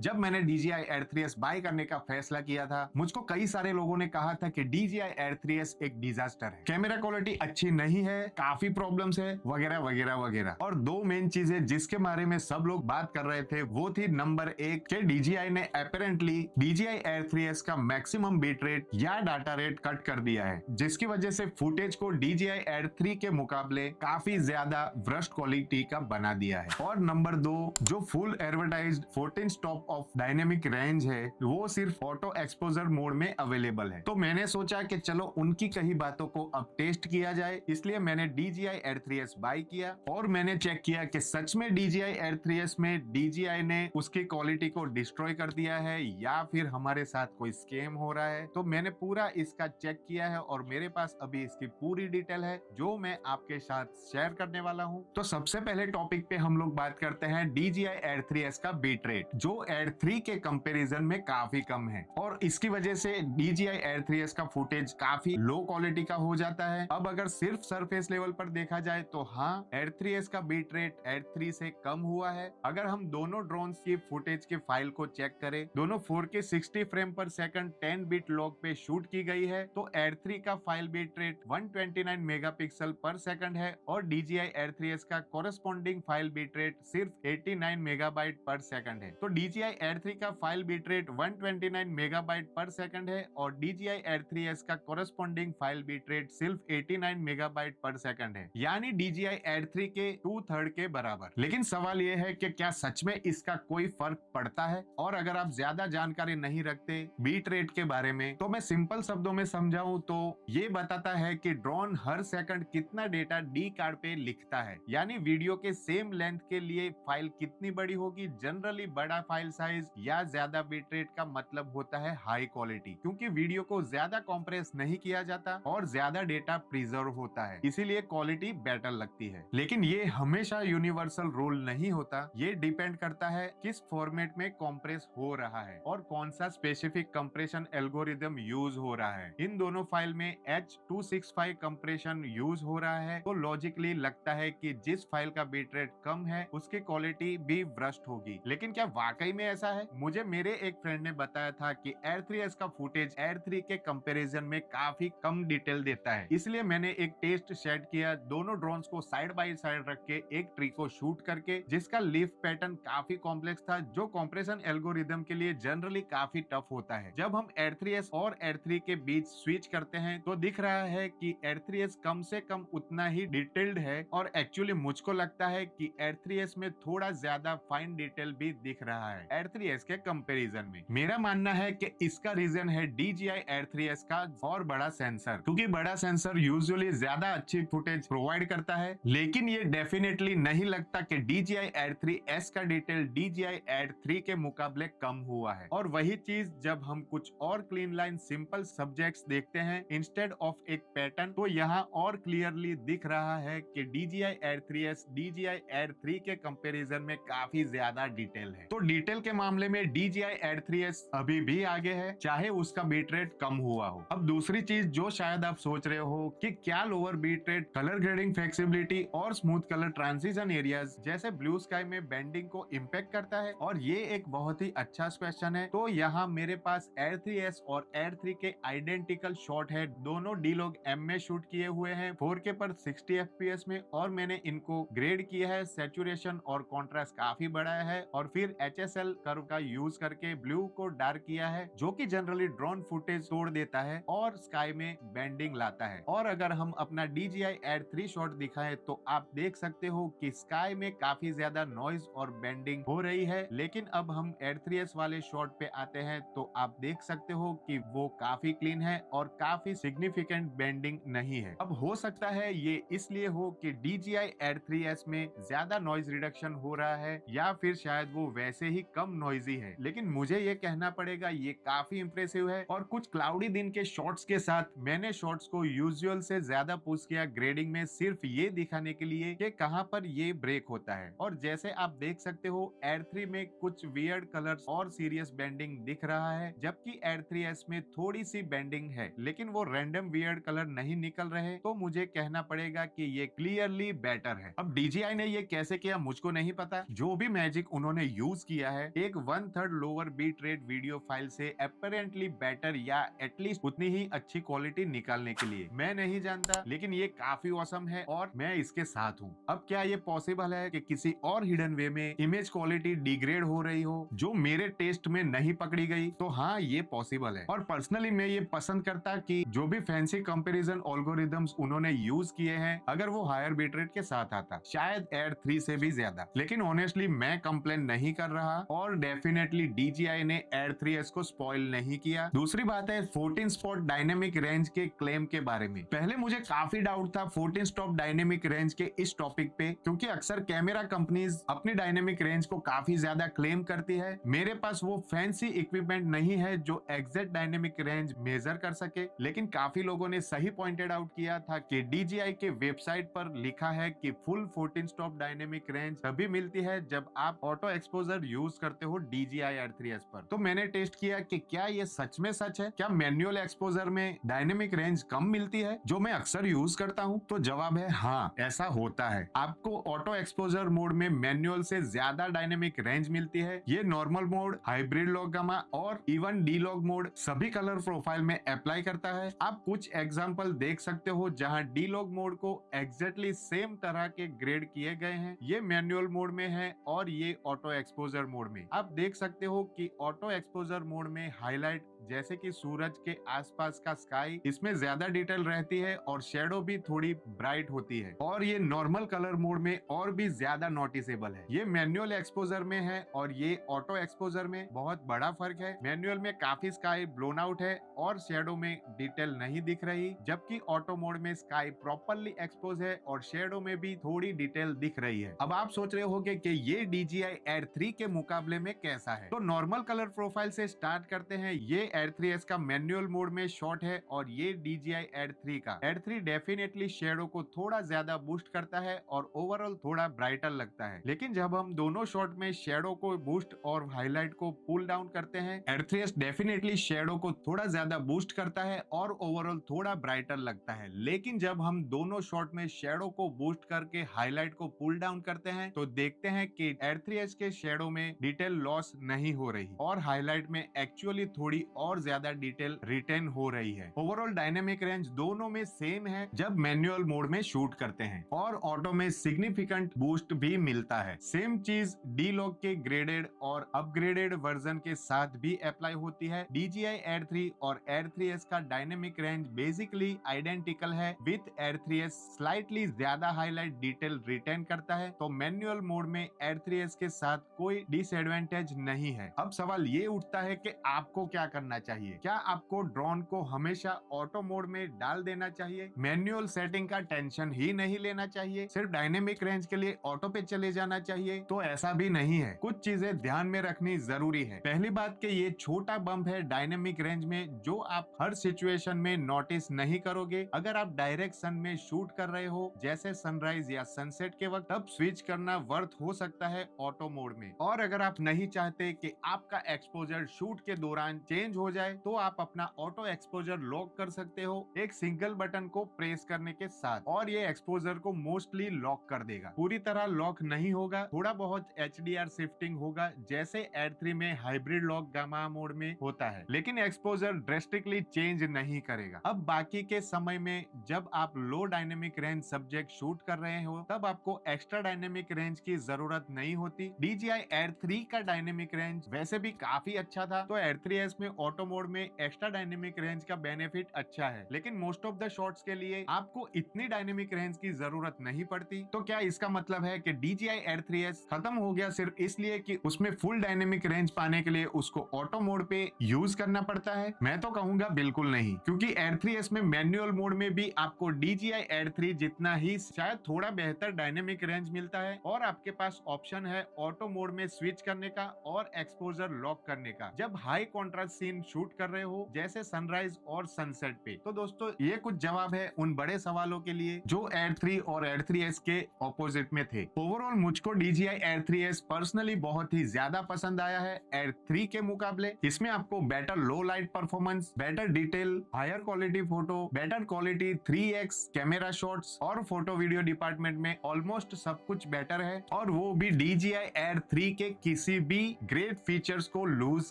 जब मैंने DJI Air 3s bye करने का फैसला किया था, मुझको कई सारे लोगों ने कहा था कि DJI Air 3s एक डिजास्टर है, कैमरा क्वालिटी अच्छी नहीं है, काफी प्रॉब्लम्स है, वगैरह वगैरह वगैरह। और दो मेन चीजें जिसके बारे में सब लोग बात कर रहे थे वो थी, नंबर एक कि DJI ने अपेरेंटली DJI Air 3s का मैक्सिमम बिट रेट या डाटा रेट कट कर दिया है, जिसकी वजह से फुटेज को DJI Air 3 के मुकाबले काफी ज्यादा वर्स्ट क्वालिटी का बना दिया है। और नंबर दो, जो full advertised 14 stop of dynamic range है वो सिर्फ ऑटो एक्सपोजर मोड में अवेलेबल है। तो मैंने सोचा कि चलो उनकी कही बातों को अब टेस्ट किया जाए, इसलिए मैंने DJI Air 3s बाय किया और मैंने चेक किया कि सच में DJI Air 3s में DJI ने उसकी क्वालिटी को डिस्ट्रॉय कर दिया है या फिर हमारे साथ कोई स्कैम हो रहा है। तो मैंने पूरा इसका चेक किया है और मेरे पास अभी इसकी पूरी डिटेल है जो मैं आपके साथ शेयर करने वाला हूं। तो सबसे पहले टॉपिक पे हम लोग बात करते हैं DJI Air 3s का बिट रेट, जो Air 3 के कंपैरिजन में काफी कम है और इसकी वजह से DJI Air 3s का फुटेज काफी लो क्वालिटी का हो जाता है। अब अगर सिर्फ सरफेस लेवल पर देखा जाए तो हाँ, Air 3s का बिट रेट Air 3 से कम हुआ है। अगर हम दोनों ड्रोन की फुटेज के फाइल को चेक करें, दोनों 4K 60 फ्रेम पर सेकंड 10 बिट लॉग पे शूट की गई है, तो Air 3 का फाइल बिट रेट 129 मेगापिक्सल पर सेकंड है और DJI Air 3s का कोरेस्पॉन्डिंग फाइल बिट रेट सिर्फ 89 मेगाबाइट पर सेकंड है। तो DJI Air 3 का फाइल बिट रेट 129 मेगाबाइट पर सेकंड है और DJI Air 3s का कोरेस्पॉन्डिंग फाइल बिट रेट सिर्फ 89 मेगाबाइट पर सेकंड है, यानी DJI Air 3 के 2/3 के बराबर। लेकिन सवाल यह है कि क्या सच में इसका कोई फर्क पड़ता है? और अगर आप ज्यादा जानकारी नहीं रखते बीट रेट के बारे में, तो मैं सिंपल शब्दों में समझाऊं तो ये बताता है कि ड्रोन हर सेकंड कितना डेटा डी कार्ड पे लिखता है, यानी वीडियो के सेम लेंथ के लिए फाइल कितनी बड़ी होगी। जनरली बड़ा फाइल साइज या ज्यादा बिट रेट का मतलब होता है हाई क्वालिटी, क्योंकि वीडियो को ज्यादा कॉम्प्रेस नहीं किया जाता और ज्यादा डेटा प्रिजर्व होता है, इसीलिए क्वालिटी बेटर लगती है। लेकिन ये हमेशा यूनिवर्सल रूल नहीं होता, ये डिपेंड करता है किस फॉर्मेट में कॉम्प्रेस हो रहा है और कौन सा स्पेसिफिक कंप्रेशन एल्गोरिदम यूज हो रहा है। इन दोनों फाइल में H265 कंप्रेशन यूज हो रहा है, तो लॉजिकली लगता है कि जिस फाइल का बिट रेट कम है उसकी क्वालिटी भी वर्स्ट होगी। लेकिन क्या वाकई में ऐसा है? मुझे मेरे एक फ्रेंड ने बताया था कि Air 3s का फुटेज Air 3 के कंपैरिजन में काफी कम डिटेल देता है, इसलिए मैंने एक टेस्ट सेट किया, दोनों ड्रोन्स को साइड बाय साइड रख के एक ट्री को शूट करके, जिसका लिफ्ट पैटर्न काफी कॉम्प्लेक्स था, जो कंप्रेशन एल्गोरिदम के लिए जनरली काफी टफ होता है। जब हम Air 3s और Air 3 के बीच स्विच करते हैं तो दिख रहा है कि Air 3s कम से कम उतना ही डिटेल्ड है और एक्चुअली मुझको लगता है कि Air 3s में थोड़ा ज्यादा फाइन डिटेल भी दिख रहा है Air 3s के कंपैरिजन में। मेरा मानना है कि इसका रीजन है DJI Air 3s का और बड़ा सेंसर, क्योंकि बड़ा सेंसर यूजुअली ज्यादा अच्छी फुटेज प्रोवाइड करता है, लेकिन ये डेफिनेटली नहीं लगता कि DJI Air 3s का डिटेल DJI Air 3 के मुकाबले कम हुआ है। और वही चीज जब हम कुछ और क्लीन लाइन सिंपल सब्जेक्ट्स देखते हैं इंस्टेड ऑफ एक पैटर्न, तो यहाँ और क्लियरली दिख रहा है कि DJI Air 3s DJI Air 3 के कंपैरिजन में काफी ज्यादा डिटेल है। तो डिटेल के मामले में DJI Air 3s अभी भी आगे है, चाहे उसका बीट रेट कम हुआ हो। अब दूसरी चीज जो शायद आप सोच रहे हो कि क्या lower bit rate colour grading flexibility और स्मूथ कलर ट्रांजिशन एरियाज जैसे ब्लू स्काई में बेंडिंग को इम्पैक्ट करता है? और ये एक बहुत ही अच्छा क्वेश्चन है। तो यहाँ मेरे पास Air 3s और Air 3 के आइडेंटिकल शॉट है, दोनों D-Log M में शूट किए हुए हैं 4K पर 60 FPS में, और मैंने इनको ग्रेड किया है, सैचुरेशन और कॉन्ट्रास्ट काफी बड़ा है, और फिर HSL कर्व का यूज करके ब्लू को डार्क किया है, जो कि जनरली ड्रोन फुटेज तोड़ देता है और स्काई में बेंडिंग लाता है। और अगर हम अपना DJI Air 3 शॉट दिखाएं तो आप देख सकते हो कि स्काई में काफी ज्यादा नॉइज और बेंडिंग हो रही है। लेकिन अब हम Air 3s वाले शॉट पे आते हैं तो आप देख सकते हो कि वो काफी क्लीन है और काफी सिग्निफिकेंट बेंडिंग नहीं है। अब हो सकता है ये इसलिए हो कि DJI Air 3s में ज्यादा नॉइज रिडक्शन हो रहा है, या फिर शायद वो वैसे ही कम नॉइजी है। लेकिन मुझे ये कहना पड़ेगा ये काफी इंप्रेसिव है। और कुछ क्लाउडी दिन के शॉट्स के साथ मैंने शॉट्स को यूजुअल से ज्यादा पुश किया ग्रेडिंग में, सिर्फ ये दिखाने के लिए कि कहां पर ये ब्रेक होता है। और जैसे आप देख सकते हो Air 3 में कुछ वियर्ड कलर्स और सीरियस बेंडिंग दिख रहा है, जबकि Air 3s में थोड़ी सी बेंडिंग है, लेकिन वो रैंडम वियर्ड कलर नहीं निकल रहे। तो मुझे कहना पड़ेगा कि ये क्लियरली बेटर है। अब DJI ने ये कैसे किया मुझको नहीं पता, जो भी मैजिक उन्होंने यूज किया है एक 1/3 lower bit rate video file से अपेरेंटली बेटर या एटलीस्ट उतनी ही अच्छी क्वालिटी निकालने के लिए। मैं नहीं जानता, लेकिन ये काफी औसम है और मैं इसके साथ हूँ। अब क्या ये पॉसिबल है कि किसी और हिडन वे में इमेज क्वालिटी डिग्रेड हो रही हो जो मेरे टेस्ट में नहीं पकड़ी गई? तो हाँ, ये पॉसिबल है। और पर्सनली मैं ये पसंद करता कि जो भी फैंसी कंपैरिजन एल्गोरिदम्स उन्होंने यूज किए हैं, अगर वो हायर बीट रेट के साथ आता, शायद एड 3 से भी ज्यादा। लेकिन ऑनेस्टली मैं कंप्लेन नहीं कर रहा और डेफिनेटली DJI ने एड 3s को स्पॉइल नहीं किया। दूसरी बात है 14 स्पॉट डायनेमिक रेंज के क्लेम के बारे में। पहले मुझे काफी डाउट था 14 स्टॉप डायनेमिक रेंज के इस टॉपिक पे, क्योंकि अक्सर कैमरा कंपनीज अपनी डायनेमिक रेंज को काफी ज्यादा क्लेम करती है। मेरे पास वो फैंसी इक्विपमेंट नहीं है जो एग्जैक्ट डायनेमिक रेंज मेजर कर सके, लेकिन काफी लोगों ने सही पॉइंटेड आउट किया था कि DJI के वेबसाइट पर लिखा है कि फुल 14 स्टॉप डायनेमिक रेंज तभी मिलती है जब आप ऑटो एक्सपोजर यूज करते हो DJI एड 3s पर। तो मैंने टेस्ट किया कि क्या ये सच में सच है, क्या मैनुअल एक्सपोजर में डायनेमिक रेंज कम मिलती है जो मैं अक्सर यूज करता हूँ? तो जवाब है हाँ, ऐसा होता है। आपको ऑटो एक्सपोजर मोड में मैनुअल से ज्यादा डायनेमिक रेंज मिलती है। ये normal mode, hybrid log gamma और इवन डी लॉग मोड सभी कलर प्रोफाइल में अप्लाई करता है। आप कुछ एग्जांपल देख सकते हो जहां डी लॉग मोड को एग्जैक्टली सेम तरह के ग्रेड किए गए हैं। ये मैनुअल मोड में है और ये ऑटो एक्सपोजर मोड में। आप देख सकते हो कि ऑटो एक्सपोजर मोड में हाईलाइट जैसे कि सूरज के आसपास का स्काई, इसमें ज्यादा डिटेल रहती है और शेडो भी थोड़ी ब्राइट होती है। और ये नॉर्मल कलर मोड में और भी ज्यादा नोटिसेबल है। ये मैनुअल एक्सपोजर में है और ये ऑटो एक्सपोजर में। बहुत बड़ा फर्क है। मैनुअल में काफी स्काई ब्लोन आउट है और शेडो में डिटेल नहीं दिख रही, जबकि ऑटो मोड में स्काई प्रॉपरली एक्सपोज है और शेडो में भी थोड़ी डिटेल दिख रही है। अब आप सोच रहे होंगे कि ये DJI एड 3 के मुकाबले में कैसा है? तो नॉर्मल कलर प्रोफाइल से स्टार्ट करते हैं। ये एड 3s का मैनुअल मोड में शॉट है और ये DJI एड 3 का। एड 3 डेफिनेटली शेडो को थोड़ा ज्यादा बूस्ट करता है और ओवरऑल थोड़ा ब्राइटर लगता है। लेकिन जब हम दोनों शॉट में शेडो को बूस्ट और हाईलाइट को पुल डाउन करते हैं, एड 3s डेफिनेटली शेडो को थोड़ा ज्यादा बूस्ट करता है और ओवरऑल थोड़ा ब्राइटर लगता है। लेकिन जब हम दोनों शॉट में शेडो को बूस्ट करके हाईलाइट को पुल डाउन करते हैं, तो देखते हैं कि एड 3s के शेडो में डिटेल लॉस नहीं हो रही और हाईलाइट में एक्चुअली थोड़ी और ज्यादा डिटेल रिटेन हो रही है। ओवरऑल डायनेमिक रेंज दोनों में सेम है जब मैनुअल मोड में शूट करते हैं और ऑटो में सिग्निफिकेंट बूस्ट भी मिलता है। सेम चीज डी लॉग के ग्रेडेड और अपग्रेडेड वर्जन के साथ भी अप्लाई होती है। DJI एड 3 और एड 3s का डायनेमिक रेंज बेसिकली आइडेंटिकल है, विथ एड 3s स्लाइटली ज्यादा हाईलाइट डिटेल रिटेन करता है। तो मैनुअल मोड में एड 3s के साथ कोई डिसएडवांटेज नहीं है। अब सवाल ये उठता है कि आपको क्या करना चाहिए? क्या आपको ड्रोन को हमेशा ऑटो मोड में डाल देना चाहिए, मैनुअल सेटिंग का टेंशन ही नहीं लेना चाहिए, सिर्फ डायनेमिक रेंज के लिए ऑटो पे चले जाना चाहिए? तो ऐसा भी नहीं है। कुछ चीजें ध्यान में रखनी जरूरी है। पहली बात कि ये छोटा बम्प है डायनेमिक रेंज में जो आप हर सिचुएशन में नोटिस नहीं करोगे। अगर आप डायरेक्ट सन में शूट कर रहे हो जैसे सनराइज या सनसेट के वक्त, तब स्विच करना वर्थ हो सकता है ऑटो मोड में। और अगर आप नहीं चाहते कि आपका एक्सपोजर शूट के दौरान चेंज हो जाए, तो आप अपना ऑटो एक्सपोजर लॉक कर सकते हो एक सिंगल बटन को प्रेस करने के साथ, और ये एक्सपोजर को मोस्टली लॉक कर देगा। पूरी तरह लॉक नहीं होगा, थोड़ा बहुत HDR शिफ्टिंग होगा जैसे एड 3 में हाइब्रिड लॉक गामा मोड में होता है, लेकिन एक्सपोजर ड्रेस्टिकली चेंज नहीं करेगा। अब बाकी के समय में जब आप लो डायनेमिक रेंज सब्जेक्ट शूट कर रहे हो, तब आपको एक्स्ट्रा डायनेमिक रेंज की जरूरत नहीं होती। DJI एड 3 का डायनेमिक रेंज वैसे भी काफी अच्छा था, तो एड 3s में ऑटो मोड में एक्स्ट्रा डायनेमिक रेंज का बेनिफिट अच्छा है, लेकिन मोस्ट ऑफ द शॉट्स के लिए आपको इतनी डायनेमिक रेंज की जरूरत नहीं पड़ती। तो क्या इसका मतलब है कि DJI एड 3s खत्म हो गया सिर्फ इसलिए कि उसमें फुल डायनेमिक रेंज पाने के लिए उसको ऑटो मोड पे यूज करना पड़ता है? मैं तो कहूंगा बिल्कुल नहीं, क्योंकि एड 3s में मैनुअल मोड में भी आपको DJI एड 3 जितना ही शायद थोड़ा बेहतर डायनेमिक रेंज मिलता है और आपके पास ऑप्शन है ऑटो मोड में स्विच करने का और एक्सपोजर लॉक करने का। जब high contrast scene scene shoot कर रहे हो, जैसे सनराइज और सनसेट पे? तो दोस्तों ये कुछ जवाब है उन बड़े सवालों के लिए जो Air 3 और Air 3s के ऑपोजिट में थे। ओवरऑल मुझको DJI Air 3s पर्सनली बहुत ही ज्यादा पसंद आया है Air 3 के मुकाबले। इसमें आपको better low light performance, better detail, higher quality photo, better quality 3x camera shots और फोटो वीडियो डिपार्टमेंट में ऑलमोस्ट सब कुछ बेटर है, और वो भी DJI Air 3 के किसी भी ग्रेट फीचर्स को लूज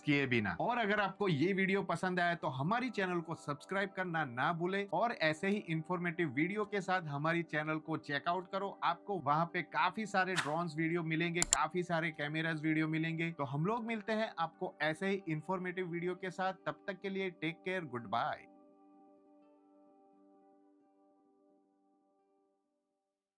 किए बिना। और अगर आपको ये वीडियो पसंद आया तो हमारी चैनल को सब्सक्राइब करना ना भूले, और ऐसे ही इंफॉर्मेटिव वीडियो के साथ हमारी चैनल को चेकआउट करो। आपको वहां पे काफी सारे ड्रोन्स वीडियो मिलेंगे, काफी सारे कैमरास वीडियो मिलेंगे। तो हम लोग मिलते हैं आपको ऐसे ही इंफॉर्मेटिव वीडियो के साथ। तब तक के लिए टेक केयर, गुड बाय।